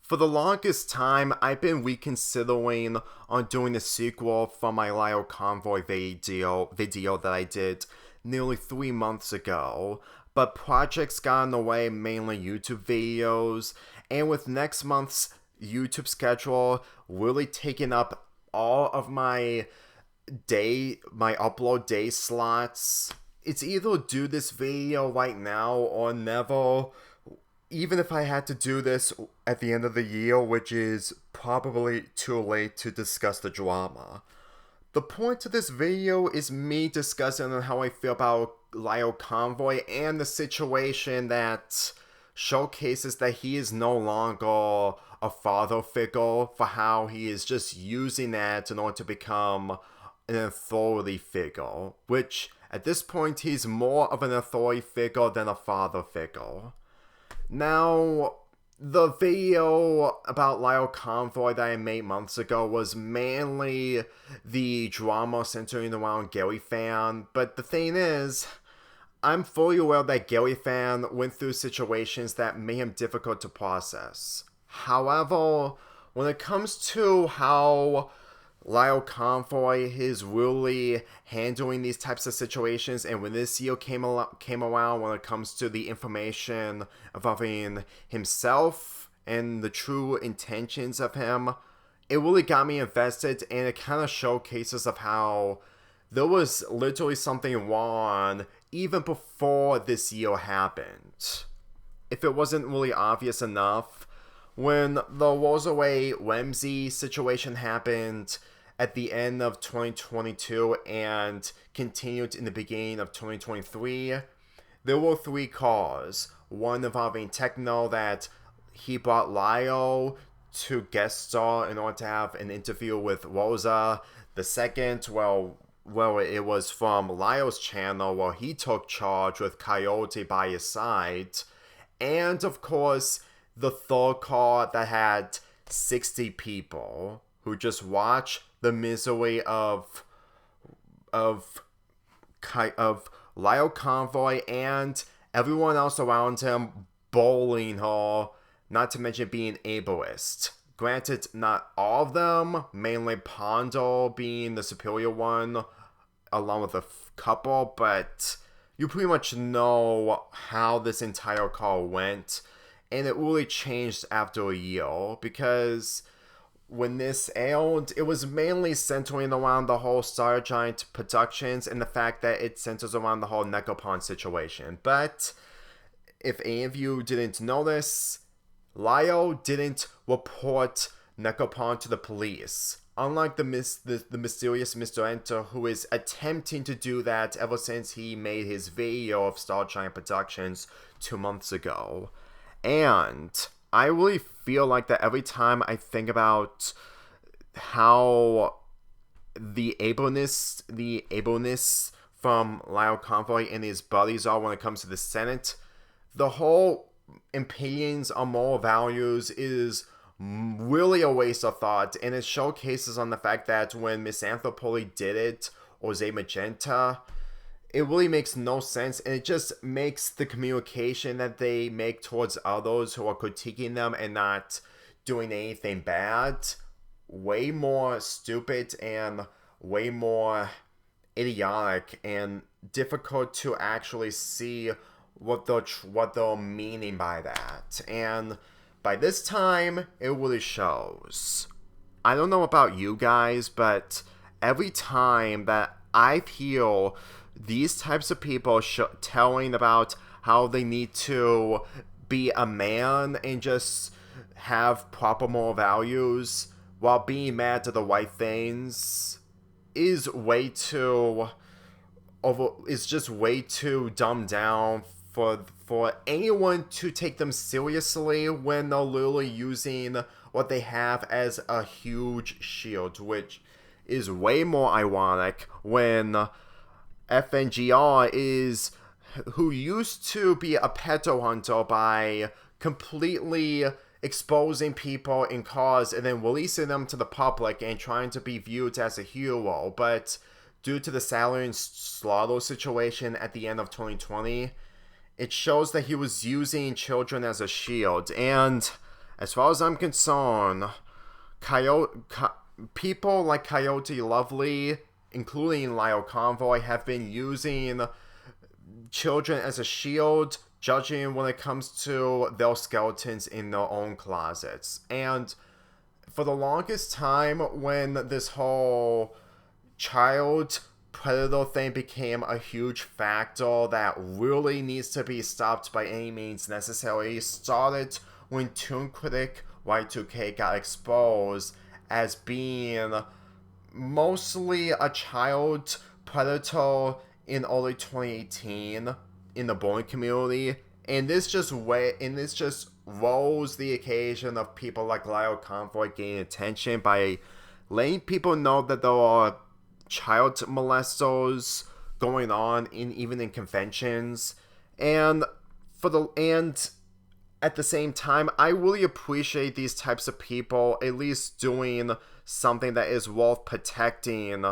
For the longest time, I've been reconsidering on doing a sequel for my Lio Convoy video that I did nearly 3 months ago, but projects got in the way, mainly YouTube videos, and with next month's YouTube schedule really taking up all of my upload day slots, it's either do this video right now or never. Even if I had to do this at the end of the year, which is probably too late to discuss the drama. The point of this video is me discussing how I feel about Lio Convoy and the situation that showcases that he is no longer a father figure, for how he is just using that in order to become an authority figure, which at this point he's more of an authority figure than a father figure. Now, the video about Lio Convoy that I made months ago was mainly the drama centering around Gary Fan, but the thing is, I'm fully aware that Gary Fan went through situations that made him difficult to process. However, when it comes to how Lio Convoy is really handling these types of situations, and when this year came around, when it comes to the information involving himself and the true intentions of him, it really got me invested, and it kind of showcases of how there was literally something wrong even before this year happened. If it wasn't really obvious enough, when the Rosaway Ramsey situation happened at the end of 2022 and continued in the beginning of 2023, there were three calls. One involving Techno, that he brought Lio to guest star in order to have an interview with Rosa. The second, it was from Lio's channel, where he took charge with Coyote by his side. And of course, the third call that had 60 people who just watch the misery of Lio Convoy and everyone else around him bullying her, not to mention being ableist. Granted, not all of them, mainly Pondo being the superior one, along with a couple, but you pretty much know how this entire call went, and it really changed after a year, because when this aired, it was mainly centering around the whole Star Giant Productions and the fact that it centers around the whole Necropon situation. But if any of you didn't notice, Lio didn't report Necropon to the police, unlike the mysterious Mr. Enter, who is attempting to do that ever since he made his video of Star Giant Productions 2 months ago. And I really feel like that every time I think about how the ableness from Lio Convoy and his buddies are when it comes to the Senate, the whole opinions on moral values is really a waste of thought, and it showcases on the fact that when Misanthropy did it, or Zay Magenta, it really makes no sense, and it just makes the communication that they make towards others who are critiquing them and not doing anything bad way more stupid and way more idiotic and difficult to actually see what they're meaning by that. And by this time, it really shows. I don't know about you guys, but every time that I hear these types of people telling about how they need to be a man and just have proper moral values while being mad to the right things, is just way too dumbed down for anyone to take them seriously when they're literally using what they have as a huge shield, which is way more ironic when FNGR is who used to be a pedo hunter by completely exposing people in cars and then releasing them to the public and trying to be viewed as a hero. But due to the Salary and Slaughter situation at the end of 2020, it shows that he was using children as a shield. And As far as I'm concerned, people like Coyote Lovely, including Lio Convoy, have been using children as a shield, judging when it comes to their skeletons in their own closets. And for the longest time, when this whole child predator thing became a huge factor that really needs to be stopped by any means necessary, started when Toon Critic Y2K got exposed as being mostly a child predator in early 2018 in the bullying community, and this just rose the occasion of people like Lio Convoy gaining attention by letting people know that there are child molesters going on even in conventions, and at the same time, I really appreciate these types of people at least doing something that is worth protecting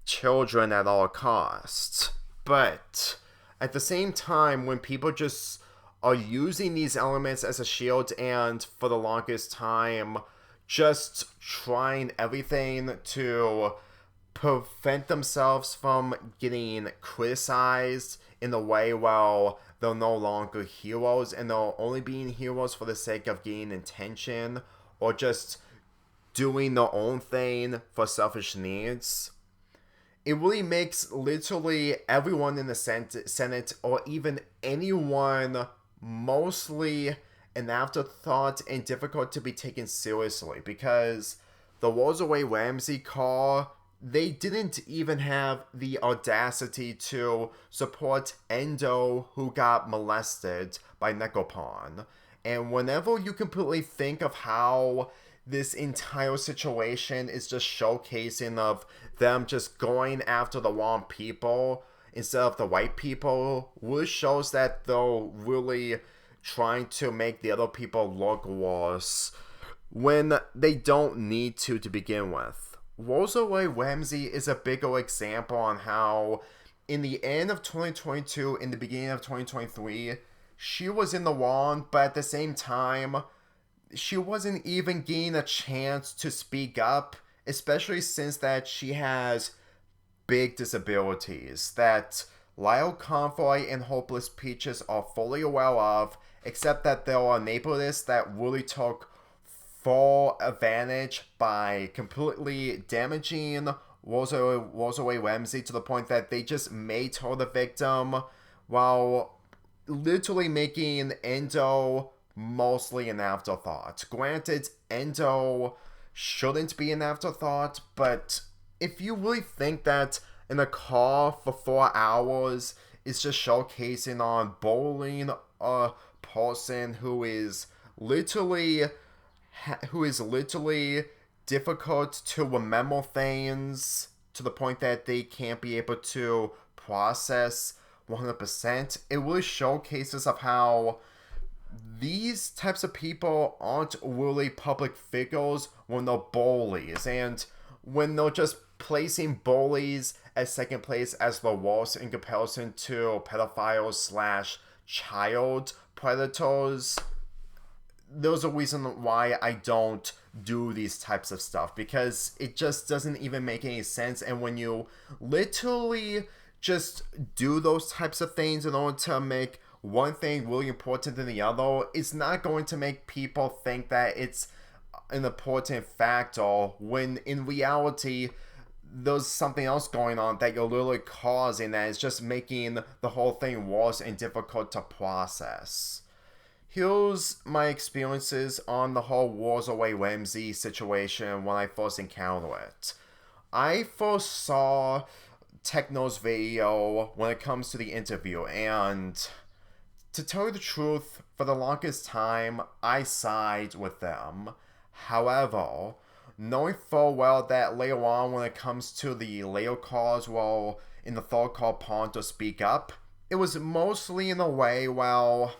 children at all costs. But at the same time, when people just are using these elements as a shield and for the longest time just trying everything to prevent themselves from getting criticized in the way, well, they're no longer heroes and they're only being heroes for the sake of gaining attention or just doing their own thing for selfish needs. It really makes literally everyone in the Senate or even anyone mostly an afterthought and difficult to be taken seriously, because the Rosaway Ramsey call, they didn't even have the audacity to support Endo, who got molested by Necropon. And whenever you completely think of how this entire situation is just showcasing of them just going after the wrong people instead of the right people, really shows that they're really trying to make the other people look worse when they don't need to begin with. Rosaway Ramsey is a bigger example on how, in the end of 2022, in the beginning of 2023, she was in the wrong, but at the same time, she wasn't even getting a chance to speak up, especially since that she has big disabilities that Lio Convoy and Hopeless Peaches are fully aware of, except that there are neighborhoods that really took full advantage by completely damaging Rosaway Ramsey to the point that they just made her the victim while literally making Endo mostly an afterthought. Granted, Endo shouldn't be an afterthought, but if you really think that in a car for 4 hours is just showcasing on bullying a person who is literally difficult to remember things to the point that they can't be able to process 100%, it really showcases of how these types of people aren't really public figures when they're bullies, and when they're just placing bullies at second place as the worst in comparison to pedophiles / child predators, there's a reason why I don't do these types of stuff, because it just doesn't even make any sense. And when you literally just do those types of things in order to make one thing really important than the other, it's not going to make people think that it's an important factor when in reality there's something else going on that you're literally causing that is just making the whole thing worse and difficult to process. Here's my experiences on the whole Rosaway Ramsey situation when I first encountered it. I first saw Techno's video when it comes to the interview, and to tell you the truth, for the longest time, I side with them. However, knowing full well that later on when it comes to the later calls, well, in the third call upon to speak up, it was mostly in a way, well,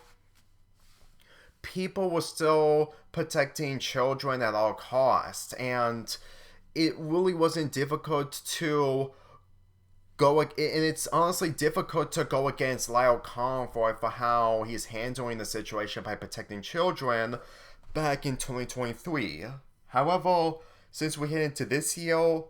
people were still protecting children at all costs, and it really wasn't difficult to and it's honestly difficult to go against Lio Convoy for how he's handling the situation by protecting children back in 2023. However, since we hit into this year,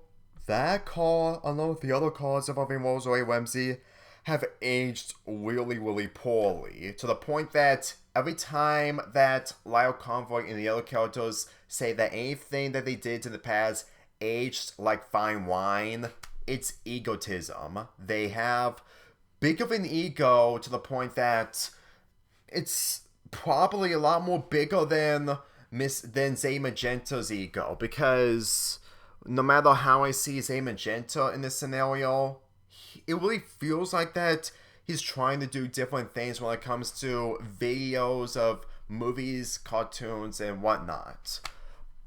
that car, along with the other cars involving Rosalie Ramsey, have aged really, really poorly, to the point that every time that Lio Convoy and the other characters say that anything that they did in the past aged like fine wine, it's egotism. They have big of an ego to the point that it's probably a lot more bigger than Zay Magenta's ego, because no matter how I see Zay Magenta in this scenario, it really feels like that he's trying to do different things when it comes to videos of movies, cartoons, and whatnot.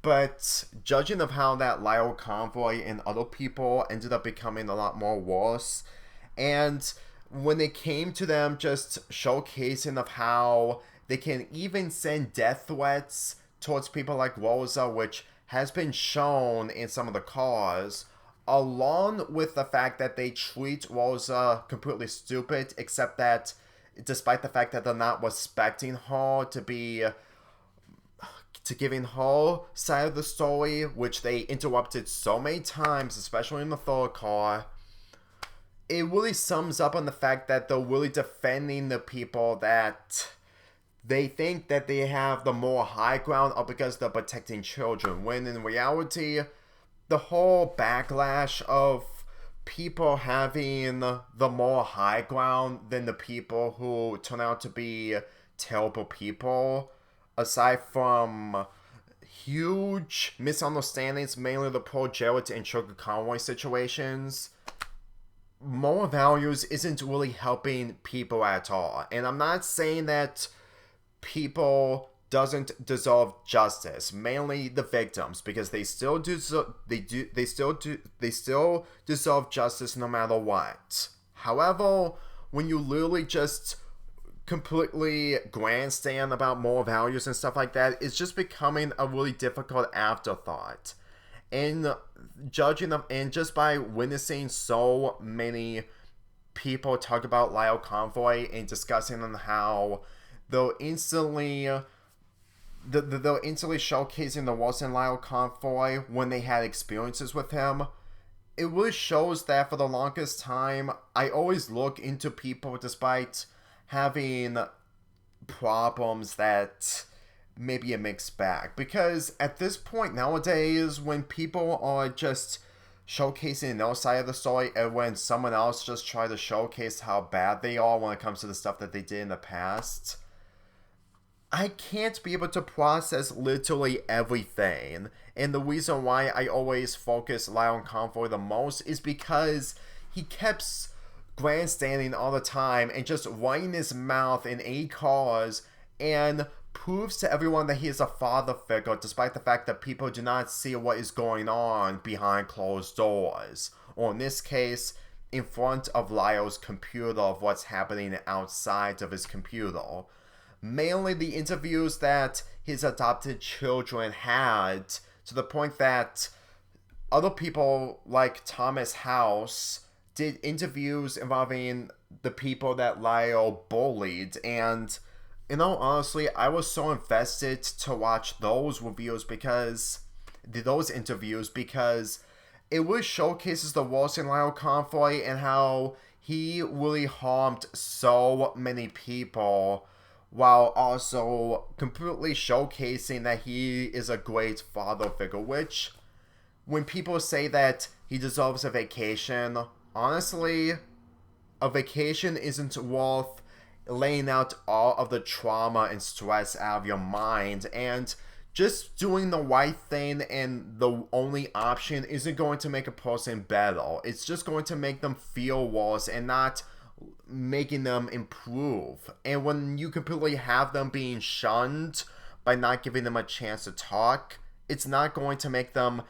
But judging of how that Lio Convoy and other people ended up becoming a lot more worse, and when it came to them just showcasing of how they can even send death threats towards people like Rosa, which has been shown in some of the cars, along with the fact that they treat Rosa completely stupid, except that despite the fact that they're not respecting her to giving her side of the story, which they interrupted so many times, especially in the third car, it really sums up on the fact that they're really defending the people that they think that they have the more high ground up because they're protecting children, when in reality, the whole backlash of people having the more high ground than the people who turn out to be terrible people, aside from huge misunderstandings, mainly the poor Jarrett and Sugar Conway situations, moral values isn't really helping people at all. And I'm not saying that people doesn't deserve justice, mainly the victims, because they still deserve justice no matter what. However, when you literally just completely grandstand about moral values and stuff like that, it's just becoming a really difficult afterthought. And just by witnessing so many people talk about Lio Convoy and discussing on how they're instantly showcasing the worst in Lio Convoy when they had experiences with him, it really shows that for the longest time, I always look into people despite having problems that maybe a mixed bag. Because at this point nowadays, when people are just showcasing their side of the story, and when someone else just try to showcase how bad they are when it comes to the stuff that they did in the past, I can't be able to process literally everything. And the reason why I always focus Lio Convoy the most is because he kept grandstanding all the time and just running his mouth in a cause and proves to everyone that he is a father figure, despite the fact that people do not see what is going on behind closed doors, or in this case, in front of Lio's computer, of what's happening outside of his computer. Mainly the interviews that his adopted children had, to the point that other people like Thomas House did interviews involving the people that Lio bullied, and in all honesty, I was so invested to watch those interviews because it really showcases the worst in Lio Convoy and how he really harmed so many people, while also completely showcasing that he is a great father figure, which, when people say that he deserves a vacation, honestly, a vacation isn't worth laying out all of the trauma and stress out of your mind, and just doing the right thing and the only option isn't going to make a person better. It's just going to make them feel worse and not making them improve. And when you completely have them being shunned by not giving them a chance to talk, it's not going to make them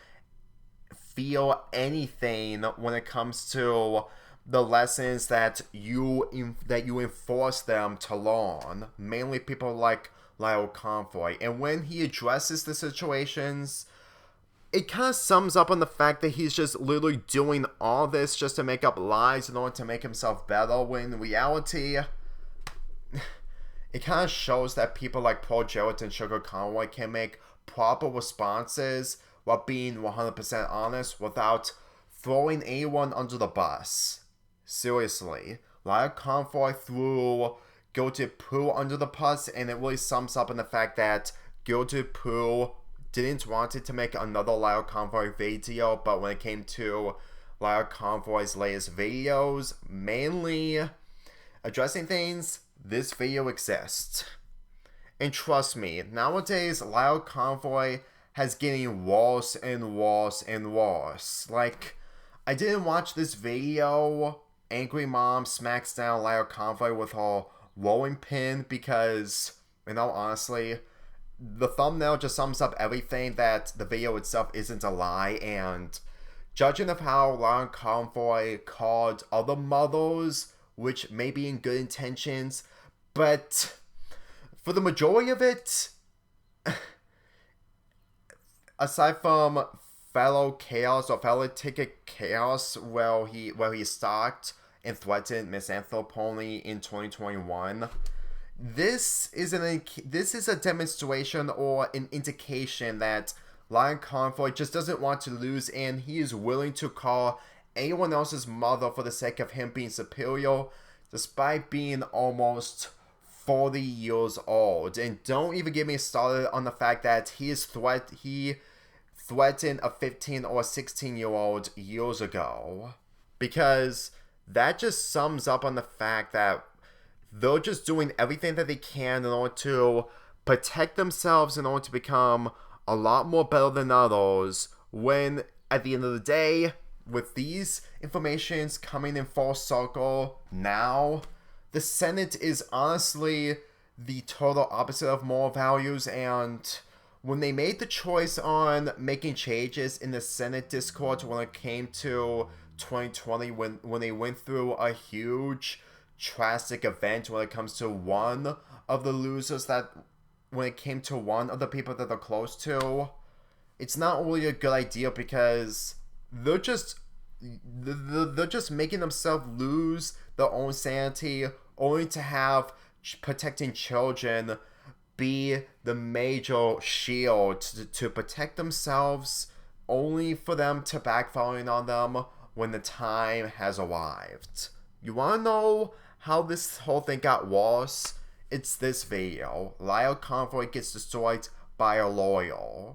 feel anything when it comes to the lessons that you enforce them to learn. Mainly people like Lio Convoy. And when he addresses the situations, it kind of sums up on the fact that he's just literally doing all this just to make up lies in order to make himself better, when in reality, it kind of shows that people like Paul Jarrett and Lio Convoy can make proper responses while being 100% honest without throwing anyone under the bus. Seriously. Lio Convoy threw Guilty Poo under the bus, and it really sums up in the fact that Guilty Poo didn't want it to make another Lio Convoy video, but when it came to Lio Convoy's latest videos, mainly addressing things, this video exists. And trust me, nowadays, Lio Convoy has getting worse and worse and worse. Like, I didn't watch this video, Angry Mom smacks down Lio Convoy with her rolling pin, because, honestly, the thumbnail just sums up everything, that the video itself isn't a lie, and judging of how Lio Convoy called other mothers, which may be in good intentions, but for the majority of it, aside from fellow Chaos or fellow Ticket Chaos, where he stalked and threatened Miss Anthropony in 2021, this is a demonstration or an indication that Lio Convoy just doesn't want to lose, and he is willing to call anyone else's mother for the sake of him being superior, despite being almost 40 years old. And don't even get me started on the fact that he threatened a 15 or 16-year-old years ago, because that just sums up on the fact that they're just doing everything that they can in order to protect themselves, in order to become a lot more better than others, when at the end of the day, with these informations coming in full circle now, the Senate is honestly the total opposite of moral values. And when they made the choice on making changes in the Senate Discord when it came to 2020, when they went through a huge drastic event when it comes to one of the losers, that when it came to one of the people that they're close to, it's not really a good idea, because they're just making themselves lose their own sanity, only to have protecting children be the major shield to protect themselves, only for them to backfire on them when the time has arrived. You wanna know how this whole thing got worse? It's this video. Lio Convoy gets destroyed by a lawyer.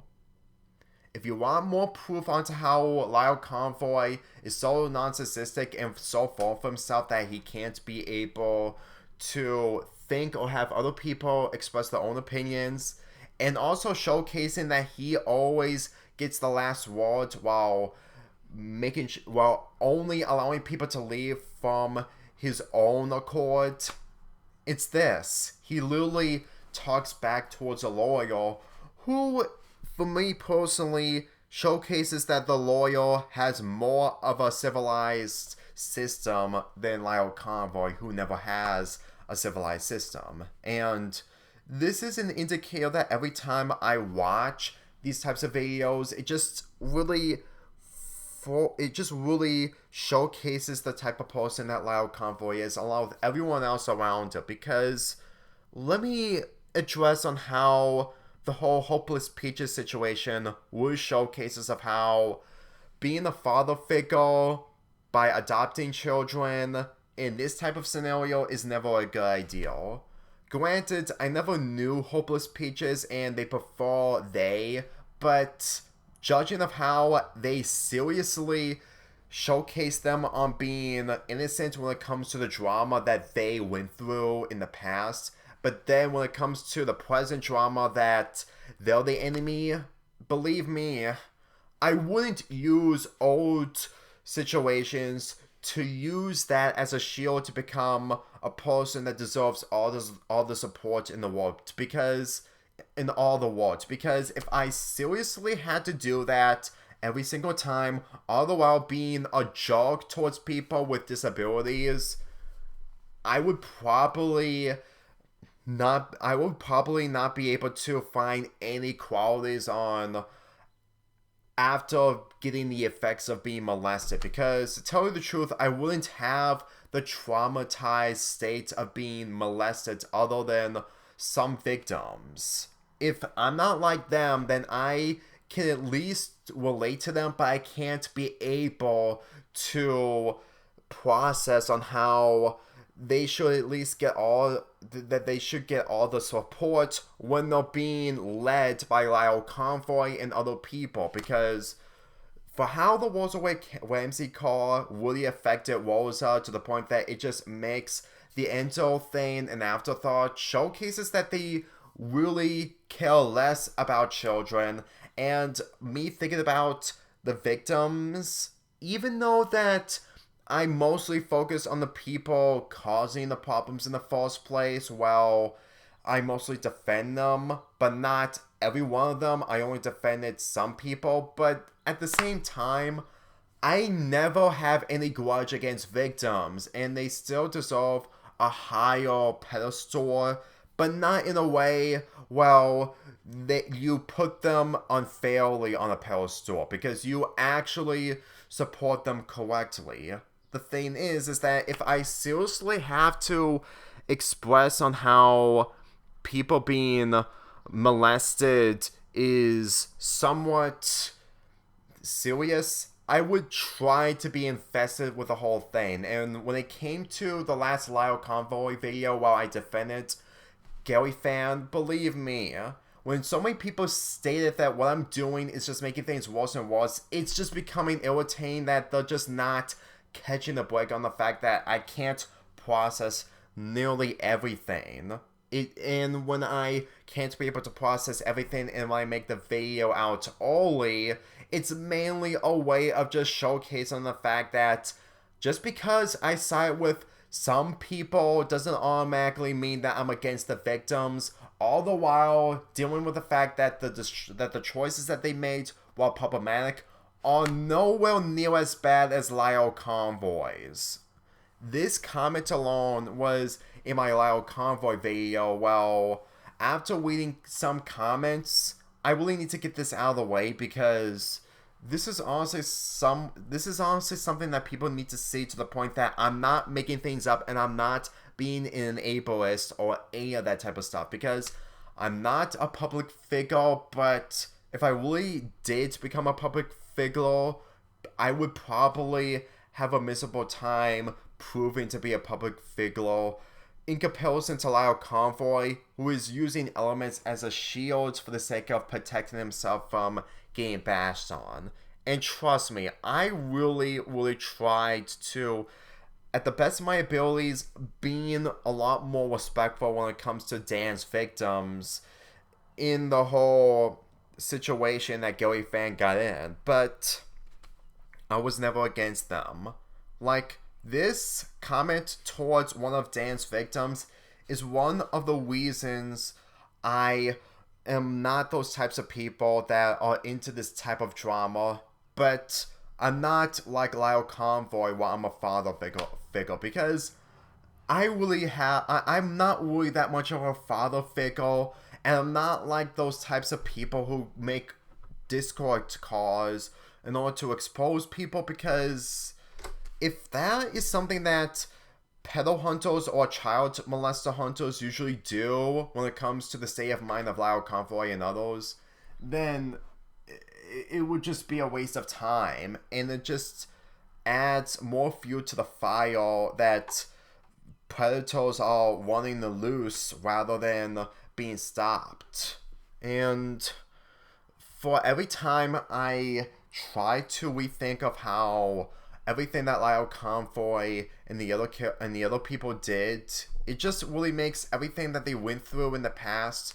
If you want more proof onto how Lio Convoy is so narcissistic and so full of himself that he can't be able to think or have other people express their own opinions, and also showcasing that he always gets the last word while only allowing people to leave from his own accord, it's this. He literally talks back towards a lawyer who, for me personally, showcases that the lawyer has more of a civilized system than Lio Convoy, who never has a civilized system. And this is an indicator that every time I watch these types of videos, it just really showcases the type of person that Lio Convoy is, along with everyone else around it. Because let me address on how the whole Hopeless Peaches situation was showcases of how being a father figure by adopting children in this type of scenario is never a good idea. Granted, I never knew Hopeless Peaches and they prefer they, but judging of how they seriously showcase them on being innocent when it comes to the drama that they went through in the past, but then when it comes to the present drama that they're the enemy, believe me, I wouldn't use old situations to use that as a shield to become a person that deserves all the support in the world, because if I seriously had to do that every single time, all the while being a jerk towards people with disabilities, I would probably not be able to find any qualities on after getting the effects of being molested. Because to tell you the truth, I wouldn't have the traumatized state of being molested other than some victims. If I'm not like them, then I can at least relate to them, but I can't be able to process on how they should at least get all the support when they're being led by Lio Convoy and other people. Because for how the Walls Away Ramsey car really affected Rosa to the point that it just makes the Endo thing an afterthought, showcases that they really care less about children. And me thinking about the victims, even though that I mostly focus on the people causing the problems in the first place, well, I mostly defend them, but not every one of them. I only defended some people, but at the same time, I never have any grudge against victims, and they still deserve a higher pedestal, but not in a way, well, that you put them unfairly on a pedestal, because you actually support them correctly. The thing is that if I seriously have to express on how people being molested is somewhat serious, I would try to be invested with the whole thing. And when it came to the last Lio Convoy video while I defended Gary Fan, believe me, when so many people stated that what I'm doing is just making things worse and worse, it's just becoming irritating that they're just not catching a break on the fact that I can't process nearly everything. And when I can't be able to process everything and when I make the video out early, it's mainly a way of just showcasing the fact that just because I side with some people doesn't automatically mean that I'm against the victims, all the while dealing with the fact that the choices that they made, while problematic, are nowhere near as bad as Lio Convoy's. This comment alone was in my Lio Convoy video. Well, after reading some comments, I really need to get this out of the way, because this is honestly something that people need to see, to the point that I'm not making things up and I'm not being an ableist or any of that type of stuff, because I'm not a public figure. But if I really did become a public figure, I would probably have a miserable time proving to be a public figure in comparison to Lio Convoy, who is using elements as a shield for the sake of protecting himself from getting bashed on. And trust me, I really tried to, at the best of my abilities, being a lot more respectful when it comes to Dan's victims in the whole situation that Gary Fan got in. But I was never against them. Like, this comment towards one of Dan's victims is one of the reasons I am not those types of people that are into this type of drama. But I'm not like Lio Convoy where I'm a father figure, because I'm not really that much of a father figure, and I'm not like those types of people who make Discord calls in order to expose people, because if that is something that pedo hunters or child molester hunters usually do when it comes to the state of mind of Lio Convoy and others, then it would just be a waste of time, and it just adds more fuel to the fire that predators are wanting to loose rather than being stopped. And for every time I try to rethink of how everything that Lio Convoy and the other people did, it just really makes everything that they went through in the past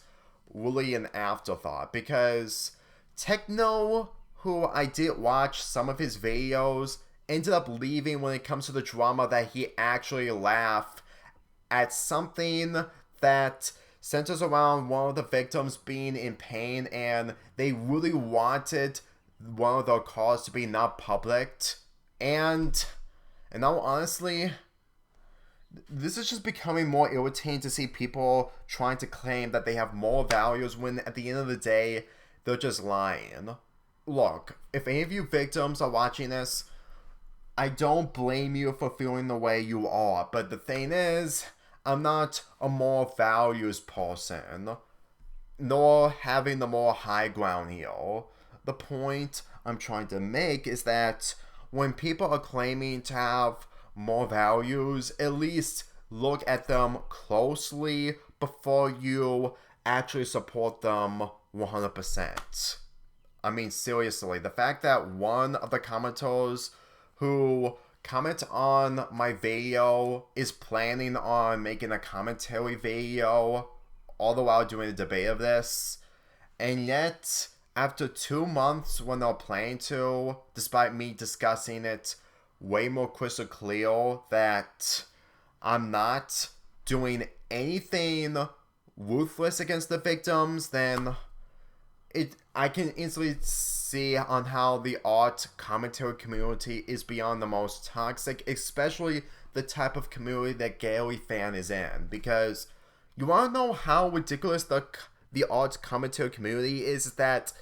really an afterthought. Because Techno, who I did watch some of his videos, ended up leaving when it comes to the drama that he actually laughed at something that centers around one of the victims being in pain, and they really wanted one of their calls to be not public. And now, honestly, this is just becoming more irritating to see people trying to claim that they have moral values when at the end of the day, they're just lying. look, if any of you victims are watching this, I don't blame you for feeling the way you are, but the thing is, I'm not a moral values person, nor having the more high ground here. The point I'm trying to make is that when people are claiming to have more values, at least look at them closely before you actually support them 100%. I mean, seriously, the fact that one of the commenters who comment on my video is planning on making a commentary video all the while doing a debate of this, and yet after 2 months when they're planning to, despite me discussing it way more crystal clear that I'm not doing anything ruthless against the victims, then I can easily see on how the art commentary community is beyond the most toxic, especially the type of community that Gary Fan is in. Because you want to know how ridiculous the art commentary community is? That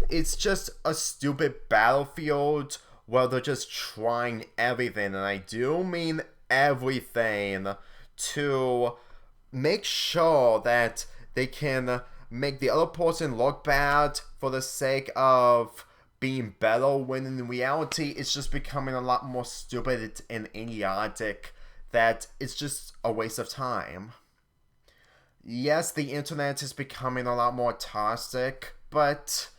it's just a stupid battlefield where they're just trying everything, and I do mean everything, to make sure that they can make the other person look bad for the sake of being better, when in reality it's just becoming a lot more stupid and idiotic that it's just a waste of time. Yes, the internet is becoming a lot more toxic, but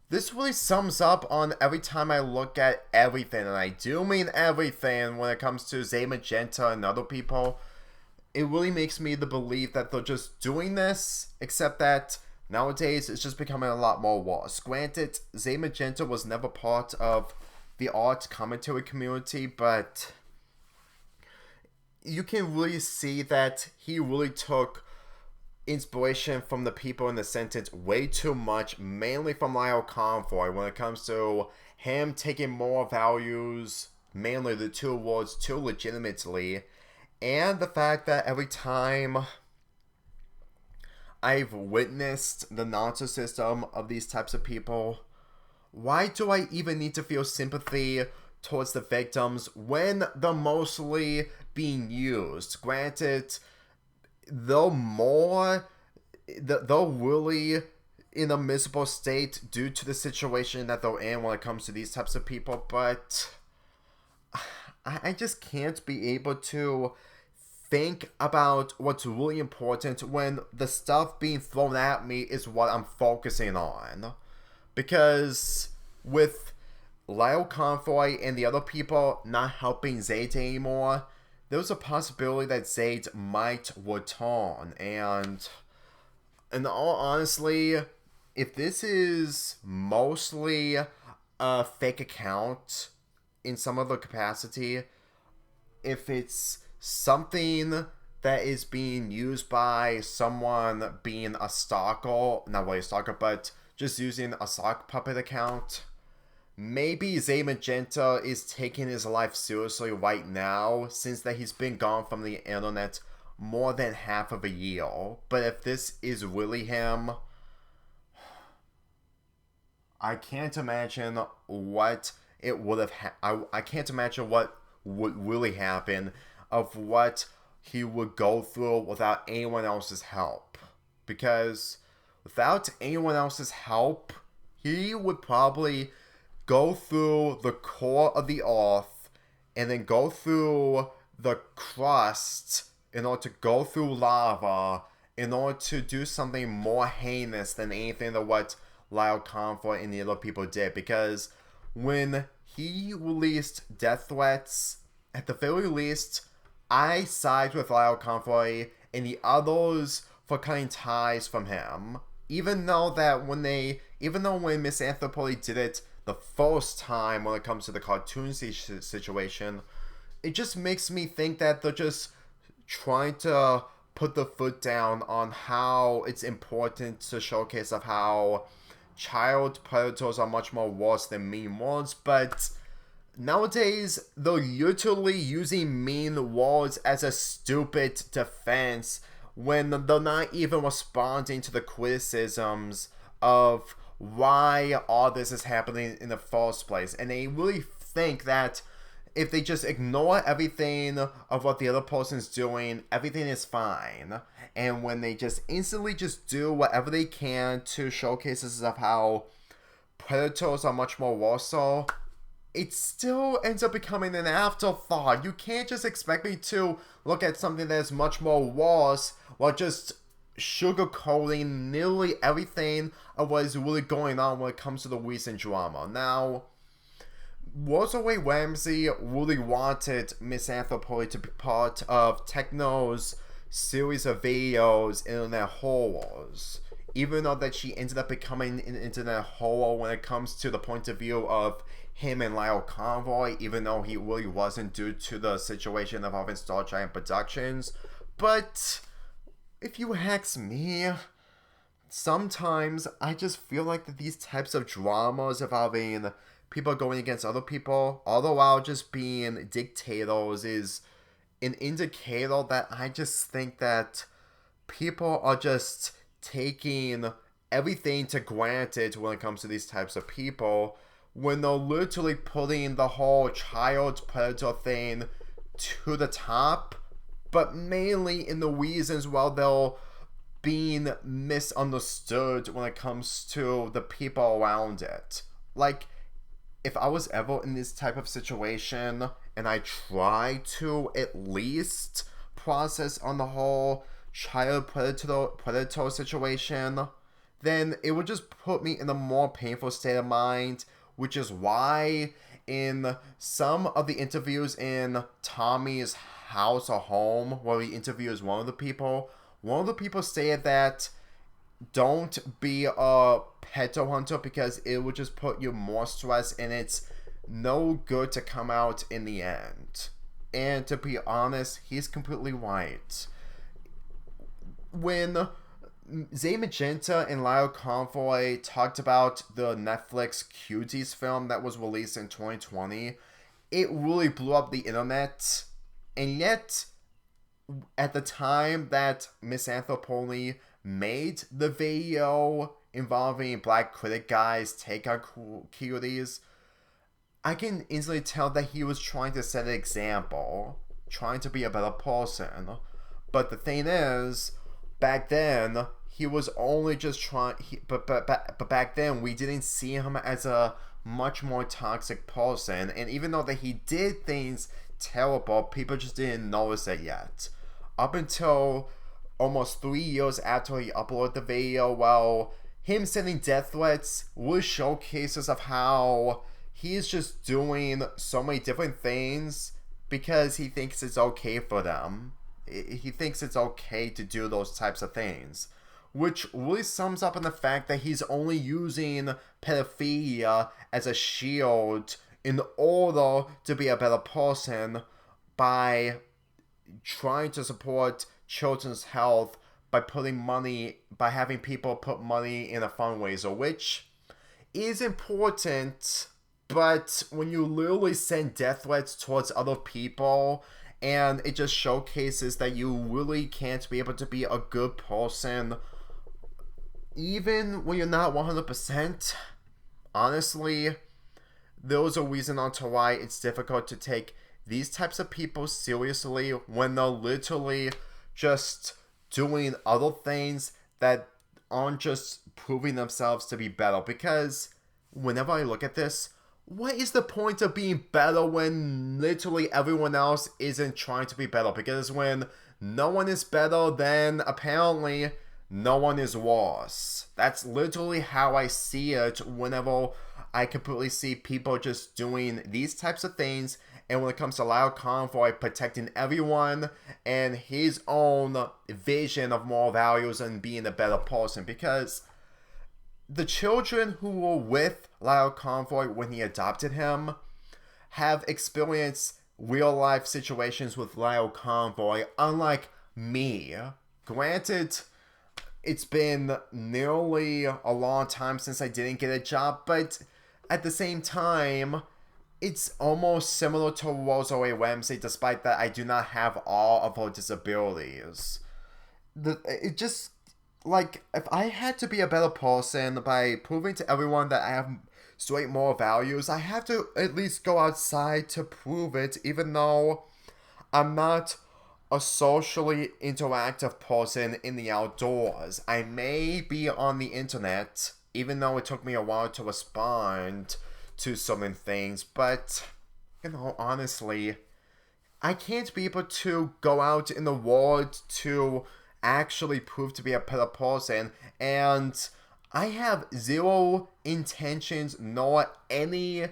this really sums up on every time I look at everything, and I do mean everything when it comes to Zay Magenta and other people. It really makes me believe that they're just doing this, except that nowadays it's just becoming a lot more worse. Granted, Zay Magenta was never part of the art commentary community, but you can really see that he really took inspiration from the people in the sentence way too much, mainly from Lio Convoy, when it comes to him taking more values, mainly the two words, too legitimately, and the fact that every time I've witnessed the narcissism of these types of people, why do I even need to feel sympathy towards the victims when they're mostly being used? Granted, they're really in a miserable state due to the situation that they're in when it comes to these types of people, but I just can't be able to think about what's really important when the stuff being thrown at me is what I'm focusing on. Because with Lio Convoy and the other people not helping Zayd anymore, there's a possibility that Zayd might return. And in all honestly, if this is mostly a fake account in some other capacity, if it's something that is being used by someone being a stalker, not really a stalker, but just using a sock puppet account, maybe Zay Magenta is taking his life seriously right now, since that he's been gone from the internet more than half of a year. But if this is really him, I can't imagine what it would have I can't imagine what would really happen, of what he would go through without anyone else's help. Because without anyone else's help, he would probably go through the core of the earth and then go through the crust in order to go through lava in order to do something more heinous than anything that what Lio Convoy and the other people did. Because when he released death threats, at the very least, I side with Lio Convoy and the others for cutting ties from him. Even though when Misanthropy did it the first time when it comes to the cartoon situation, it just makes me think that they're just trying to put the foot down on how it's important to showcase of how child predators are much more worse than mean words. But nowadays, they're literally using mean words as a stupid defense when they're not even responding to the criticisms of why all this is happening in the first place. And they really think that if they just ignore everything of what the other person's doing, everything is fine. And when they just instantly just do whatever they can to showcase of how predators are much more worse, it still ends up becoming an afterthought. You can't just expect me to look at something that's much more worse while just sugarcoating nearly everything of what is really going on when it comes to the recent drama. Now, Rosalie Ramsey really wanted Misanthropy to be part of Techno's series of videos, Internet Horrors. Even though that she ended up becoming an internet horror when it comes to the point of view of him and Lio Convoy, even though he really wasn't due to the situation involving Star Giant Productions. But if you ask me, sometimes I just feel like that these types of dramas involving people going against other people, all the while just being dictators, is an indicator that I just think that people are just taking everything to granted when it comes to these types of people, when they're literally putting the whole child predator thing to the top, but mainly in the reasons while they're being misunderstood when it comes to the people around it. Like, if I was ever in this type of situation and I try to at least process on the whole child predator situation, then it would just put me in a more painful state of mind, which is why in some of the interviews in Tommy's house or home, where he interviews one of the people stated that don't be a pedo hunter because it would just put you more stress and it's no good to come out in the end. And to be honest, he's completely right. When Zay Magenta and Lio Convoy talked about the Netflix Cuties film that was released in 2020, it really blew up the internet. And yet, at the time that Misanthropy made the video involving Black Critic Guy's take on cuties, I can easily tell that he was trying to set an example, trying to be a better person. But the thing is, back then, he was only just trying. But back then, we didn't see him as a much more toxic person. And even though that he did things terrible, people just didn't notice it yet. Up until almost 3 years after he uploaded the video, well, him sending death threats was showcases of how he's just doing so many different things because he thinks it's okay for them. He thinks it's okay to do those types of things, which really sums up in the fact that he's only using pedophilia as a shield in order to be a better person by trying to support children's health by having people put money in a fundraiser, which is important, but when you literally send death threats towards other people, and it just showcases that you really can't be able to be a good person, even when you're not 100%, honestly, there's a reason onto why it's difficult to take these types of people seriously when they're literally just doing other things that aren't just proving themselves to be better. Because whenever I look at this, what is the point of being better when literally everyone else isn't trying to be better? Because when no one is better, then apparently no one is worse. That's literally how I see it whenever I completely see people just doing these types of things. And when it comes to Lio Convoy protecting everyone and his own vision of moral values and being a better person. Because the children who were with Lio Convoy when he adopted him have experienced real life situations with Lio Convoy, unlike me. Granted, it's been nearly a long time since I didn't get a job, but at the same time, it's almost similar to Rosalie Ramsey, despite that I do not have all of her disabilities. It just, like, if I had to be a better person by proving to everyone that I have straight moral values, I have to at least go outside to prove it, even though I'm not a socially interactive person in the outdoors. I may be on the internet, even though it took me a while to respond to certain things, but, honestly, I can't be able to go out in the world to actually prove to be a better person, and I have zero intentions nor any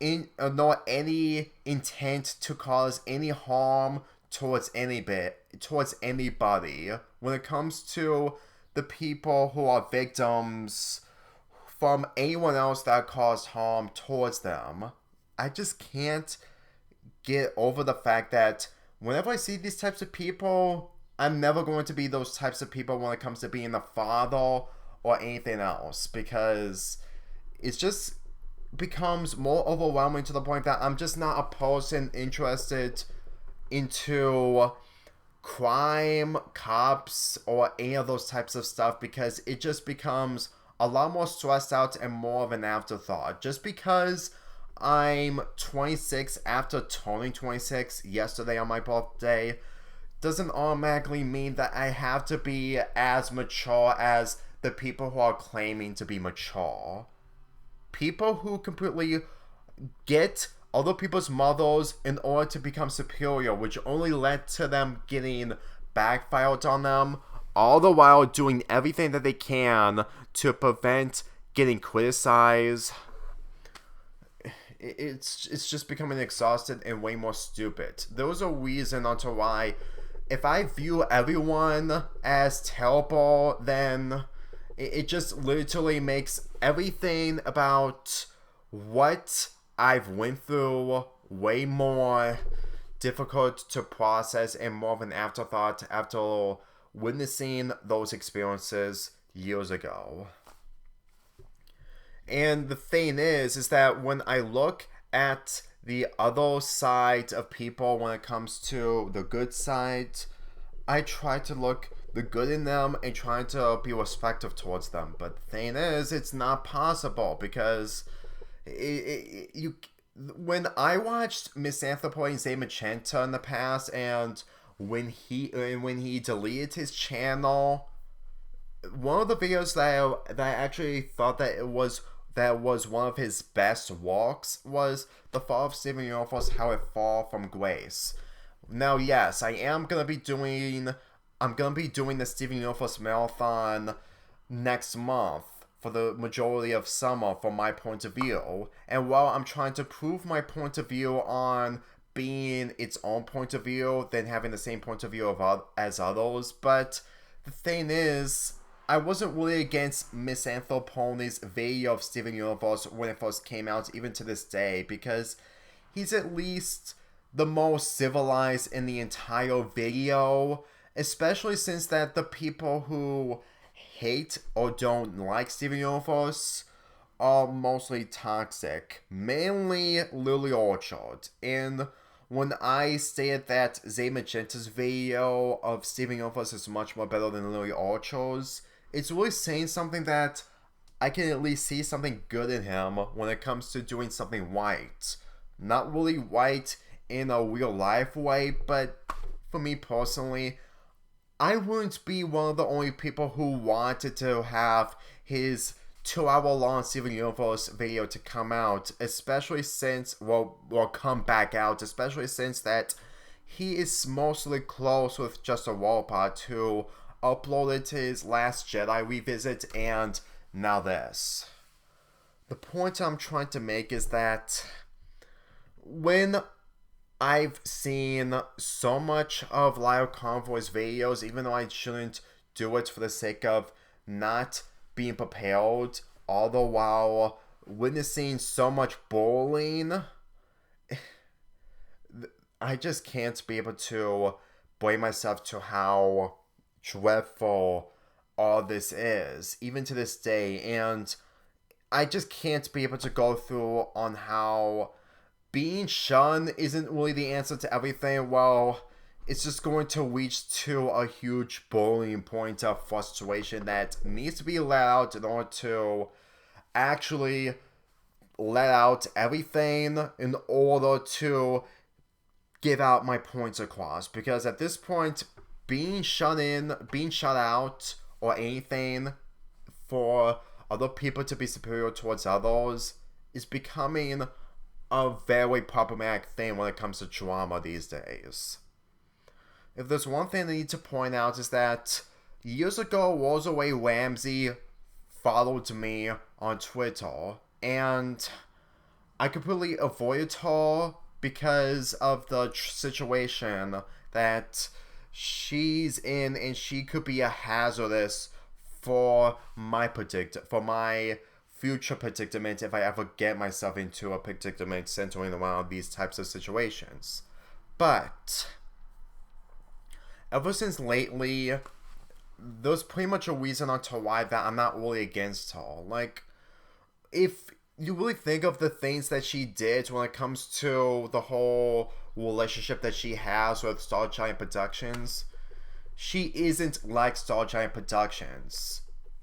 intent to cause any harm towards anybody when it comes to the people who are victims from anyone else that caused harm towards them. I just can't get over the fact that whenever I see these types of people, I'm never going to be those types of people when it comes to being a father or anything else, because it just becomes more overwhelming to the point that I'm just not a person interested into crime, cops, or any of those types of stuff, because it just becomes a lot more stressed out and more of an afterthought. Just because I'm 26 after turning 26 yesterday on my birthday doesn't automatically mean that I have to be as mature as the people who are claiming to be mature. People who completely get other people's mothers in order to become superior, which only led to them getting backfired on them, all the while doing everything that they can to prevent getting criticized. It's just becoming exhausted and way more stupid. There's a reason onto why, if I view everyone as terrible, then it just literally makes everything about what I've went through way more difficult to process and more of an afterthought after witnessing those experiences years ago. And the thing is that when I look at the other side of people when it comes to the good side, I try to look the good in them and try to be respectful towards them. But the thing is, it's not possible, because when I watched Misanthropoid Zay Magenta in the past, and when he deleted his channel, one of the videos that I actually thought that was one of his best works was the Fall of Steven Universe, How It Fall from Grace. Now, yes, I'm gonna be doing the Steven Universe marathon next month for the majority of summer from my point of view. And while I'm trying to prove my point of view on being its own point of view than having the same point of view as others, but the thing is, I wasn't really against Misanthropony's video of Steven Universe when it first came out, even to this day, because he's at least the most civilized in the entire video, especially since that the people who hate or don't like Steven Universe are mostly toxic, mainly Lily Orchard. And when I stated that Zay Magenta's video of Steven Universe is much more better than Lily Orchard's, it's really saying something that I can at least see something good in him when it comes to doing something right. Not really right in a real life way, but for me personally, I wouldn't be one of the only people who wanted to have his 2-hour-long Steven Universe video to come out, especially since, come back out, especially since that he is mostly close with Just a Robot, who uploaded his Last Jedi revisit, and now this. The point I'm trying to make is that when I've seen so much of Lio Convoy's videos, even though I shouldn't do it for the sake of not being prepared, all the while witnessing so much bullying, I just can't be able to blame myself to how dreadful all this is, even to this day. And I just can't be able to go through on how being shunned isn't really the answer to everything. Well, it's just going to reach to a huge boiling point of frustration that needs to be let out in order to actually let out everything in order to give out my points across. Because at this point, being shut out, or anything for other people to be superior towards others is becoming a very problematic thing when it comes to drama these days. If there's one thing I need to point out is that years ago, Rosalie Ramsey followed me on Twitter, and I completely avoided her because of the situation that she's in, and she could be a hazardous for my future predicament if I ever get myself into a predicament centering around these types of situations. But ever since lately, there's pretty much a reason onto why that I'm not really against her. Like, if you really think of the things that she did when it comes to the whole relationship that she has with Star Giant Productions, she isn't like Star Giant Productions.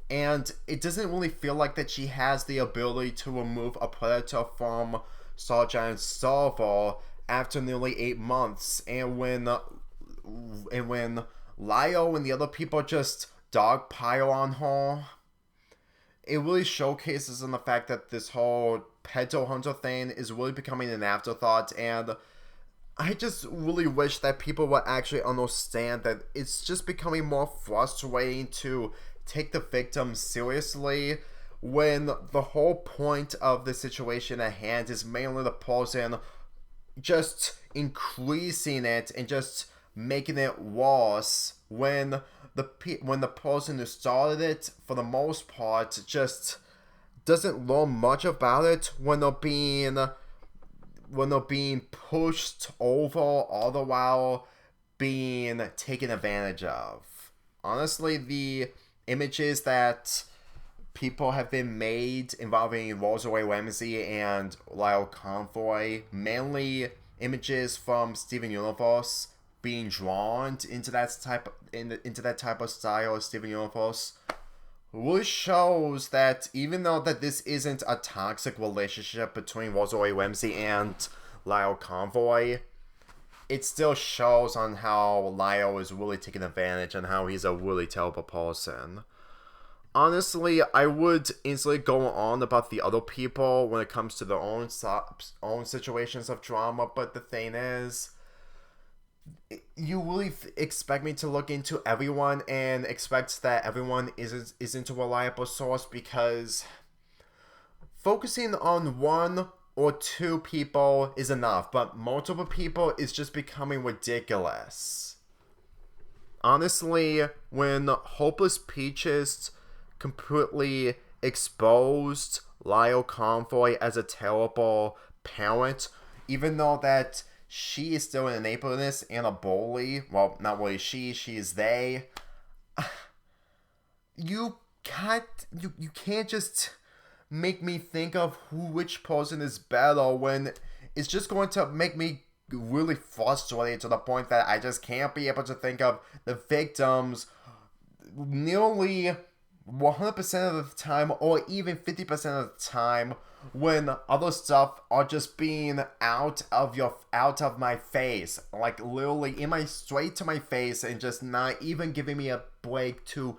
And it doesn't really feel like that she has the ability to remove a predator from Star Giant's server after nearly 8 months. And when Lio and the other people just dogpile on her, it really showcases in the fact that this whole pedo hunter thing is really becoming an afterthought. And I just really wish that people would actually understand that it's just becoming more frustrating to take the victim seriously when the whole point of the situation at hand is mainly the person just increasing it and just making it worse when the person who started it, for the most part, just doesn't learn much about it when they're being pushed over, all the while being taken advantage of. Honestly, the images that people have been made involving Rosalie Ramsey and Lio Convoy, mainly images from Steven Universe, being drawn into that type of style of Steven Universe, really shows that even though that this isn't a toxic relationship between Rosalie Ramsey and Lio Convoy, it still shows on how Lio is really taking advantage and how he's a really terrible person. Honestly, I would instantly go on about the other people when it comes to their own situations of drama, but the thing is, you really expect me to look into everyone and expect that everyone isn't a reliable source, because focusing on one or two people is enough, but multiple people is just becoming ridiculous. Honestly, when Hopeless Peaches completely exposed Lio Convoy as a terrible parent, even though that she is still an enablerist and a bully. Well, not really she is they. You can't just make me think of which person is better when it's just going to make me really frustrated to the point that I just can't be able to think of the victims nearly 100% of the time, or even 50% of the time, when other stuff are just being out of my face, like literally straight to my face, and just not even giving me a break to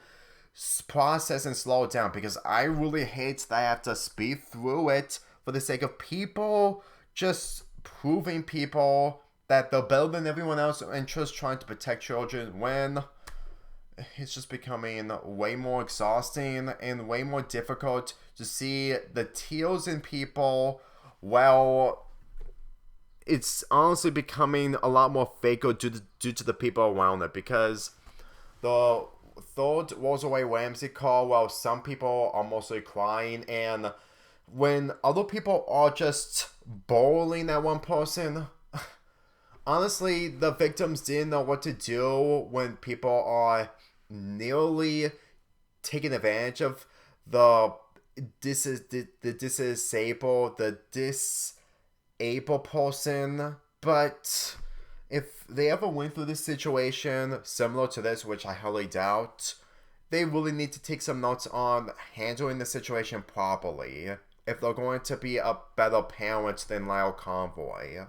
process and slow it down, because I really hate that I have to speed through it for the sake of people just proving people that they're better than everyone else and just trying to protect children, when it's just becoming way more exhausting and way more difficult to see the tears in people. Well, it's honestly becoming a lot more faker due to the people around it, because the third Rosalie Ramsey call, well, some people are mostly crying, and when other people are just bullying that one person, honestly, the victims didn't know what to do when people are nearly taking advantage of the disabled person. But if they ever went through this situation similar to this, which I highly doubt, they really need to take some notes on handling the situation properly if they're going to be a better parent than Lio Convoy.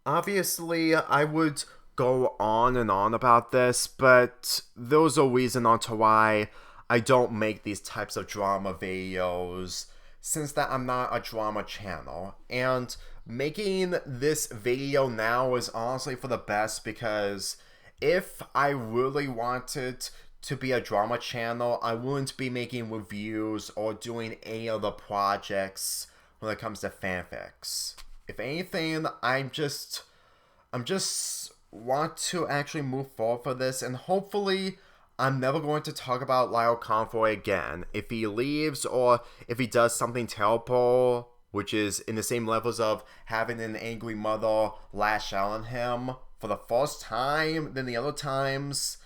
Obviously, I would go on and on about this, but there's a reason onto why I don't make these types of drama videos, since that I'm not a drama channel. And making this video now is honestly for the best, because if I really wanted to be a drama channel, I wouldn't be making reviews or doing any other projects when it comes to fanfics. If anything, I'm just want to actually move forward for this, and hopefully I'm never going to talk about Lio Convoy again. If he leaves or if he does something terrible, which is in the same levels of having an angry mother lash out on him for the first time than the other times,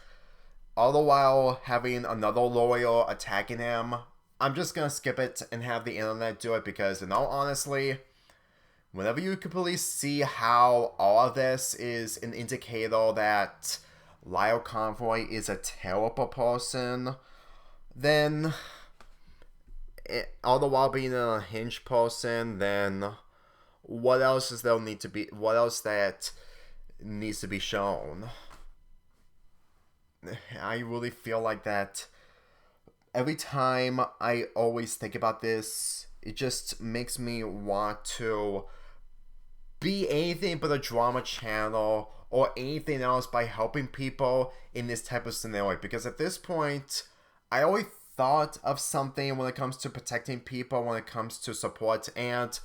all the while having another lawyer attacking him, I'm just gonna skip it and have the internet do it, because in all honesty, whenever you can really see how all of this is an indicator that Lio Convoy is a terrible person, then all the while being a unhinged person, then what else is there need to be? What else that needs to be shown? I really feel like that every time I always think about this, it just makes me want to be anything but a drama channel or anything else by helping people in this type of scenario. Because at this point, I always thought of something when it comes to protecting people, when it comes to support and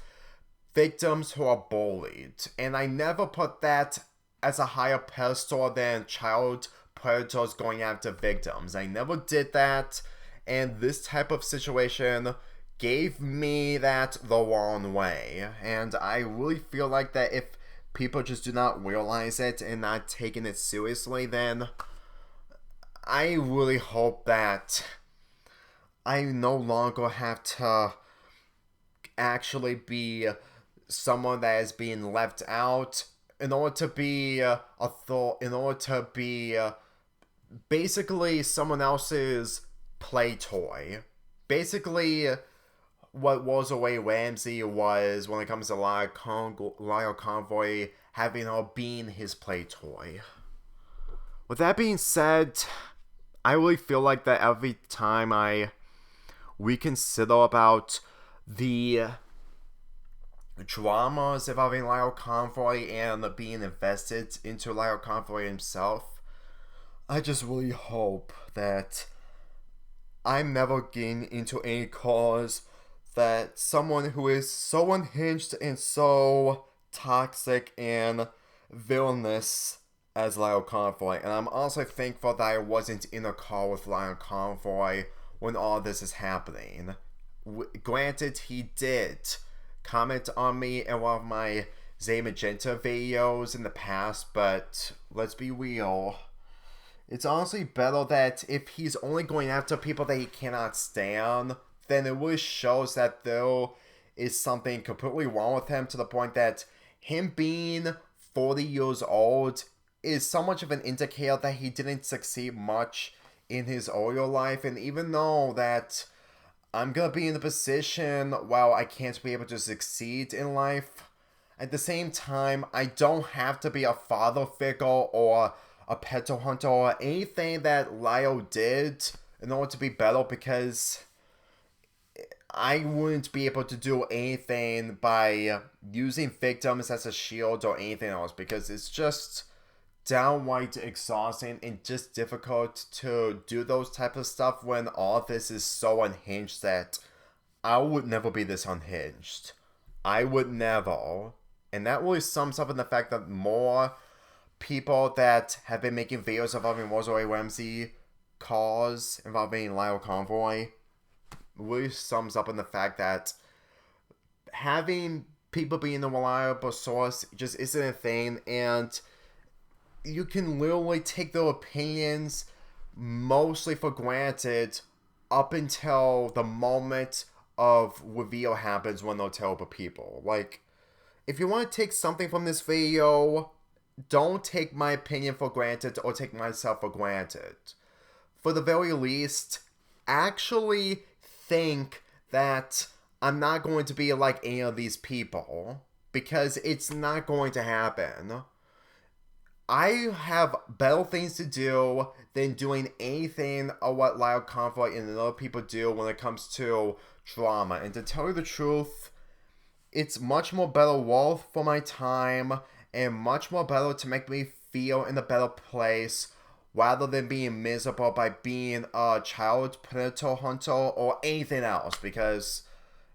victims who are bullied. And I never put that as a higher pedestal than child predators going after victims. I never did that, and this type of situation gave me that the wrong way. And I really feel like that if people just do not realize it and not taking it seriously, then I really hope that I no longer have to actually be someone that is being left out in order to be basically someone else's play toy. Basically, what Rosaray Ramsey was when it comes to Lio Convoy, having her being his play toy. With that being said, I really feel like that every time I reconsider about the dramas involving Lio Convoy and being invested into Lio Convoy himself, I just really hope that I'm never getting into any cause that someone who is so unhinged and so toxic and villainous as Lio Convoy. And I'm also thankful that I wasn't in a call with Lio Convoy when all this is happening. Granted, he did comment on me in one of my Zay Magenta videos in the past, but let's be real. It's honestly better that if he's only going after people that he cannot stand, then it really shows that there is something completely wrong with him, to the point that him being 40 years old is so much of an indicator that he didn't succeed much in his earlier life. And even though that I'm gonna be in a position while I can't be able to succeed in life, at the same time, I don't have to be a father figure or a pet hunter or anything that Lio did in order to be better, because I wouldn't be able to do anything by using victims as a shield or anything else, because it's just downright exhausting and just difficult to do those type of stuff when all this is so unhinged that I would never be this unhinged. I would never. And that really sums up in the fact that more people that have been making videos involving Rosaray Ramsey cause involving Lio Convoy really sums up in the fact that having people being a reliable source just isn't a thing, and you can literally take their opinions mostly for granted up until the moment of reveal happens when they're terrible people. Like, if you want to take something from this video, don't take my opinion for granted or take myself for granted. For the very least, actually think that I'm not going to be like any of these people, because it's not going to happen. I have better things to do than doing anything of what Lio Convoy and other people do when it comes to drama. And to tell you the truth, it's much more better worth for my time and much more better to make me feel in a better place rather than being miserable by being a child predator hunter or anything else. Because,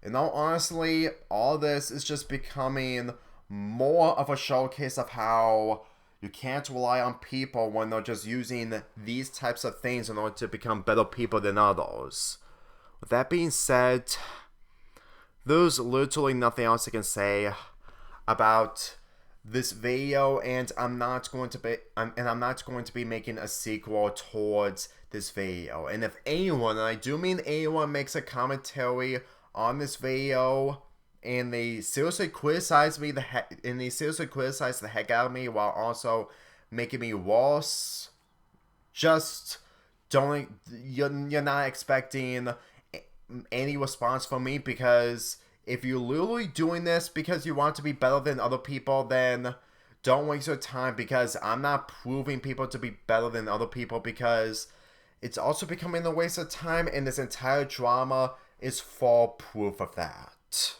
honestly, all this is just becoming more of a showcase of how you can't rely on people when they're just using these types of things in order to become better people than others. With that being said, there's literally nothing else I can say about this video, and I'm not going to be making a sequel towards this video. And if anyone, and I do mean anyone, makes a commentary on this video and they seriously criticize me the heck out of me while also making me worse, just don't. You're not expecting any response from me, because if you're literally doing this because you want to be better than other people, then don't waste your time, because I'm not proving people to be better than other people, because it's also becoming a waste of time, and this entire drama is full proof of that.